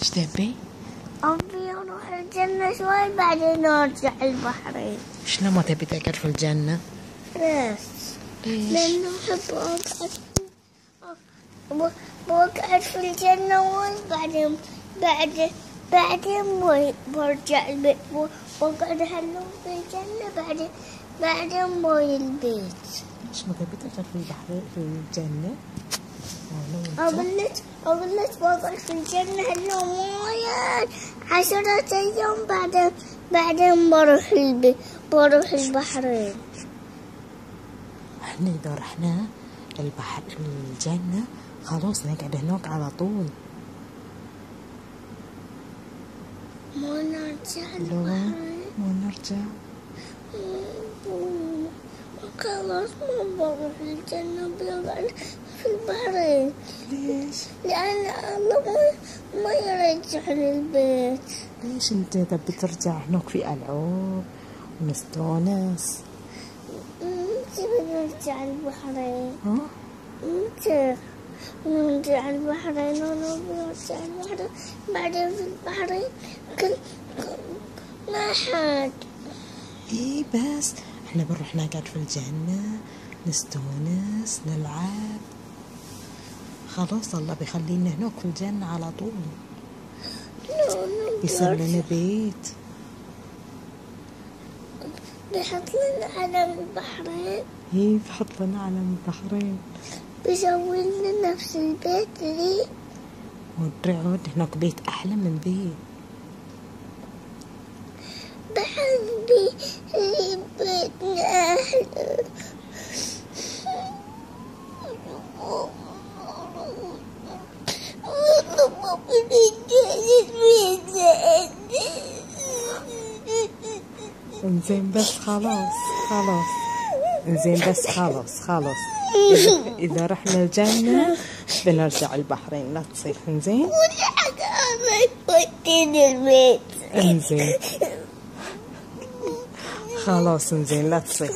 ايش تبي؟ أبي أروح الجنة شوي بعدين أرجع البحرين. شلون ما تبي تقعد في الجنة؟ ليش؟ لأنه أحب بقعد في الجنة وبعدين برجع البيت بقعد هاليوم في الجنة بعدين بوي البيت. ليش ما تبي تقعد في البحر في الجنة؟ أقول لك بقعد في الجنة هاليوم وايد 10 أيام بعدين بروح البيت بروح البحرين. احنا إذا رحنا البحر الجنة خلاص نقعد هناك على طول. ما نرجع لا ما نرجع. خلاص ما بروح الجنة بقعد في البحرين. ليش؟ لأن الله ما يرجعني البيت. ليش انت تبي ترجع هناك في ألعاب ونستانس؟ تبي نرجع البحرين؟ ها؟ نرجع البحرين ونرجع البحرين بعدين في البحرين ما حد. ايه بس احنا بنروح نقعد في الجنة نستانس نلعب. خلاص الله بيخلينا هناك في الجنة على طول. يصير لنا بيت. بيحط لنا علم البحرين. ايه بحط لنا علم البحرين. بيسوي لنا نفس البيت ذي. ونقعد هناك بيت أحلى من ذي. بحبي لي بيتنا أحلى. انزين بس خلاص انزين بس خلاص إذا رحنا الجنة بنرجع البحرين لا تصيح. انزين البيت. انزين خلاص انزين لا تصيح.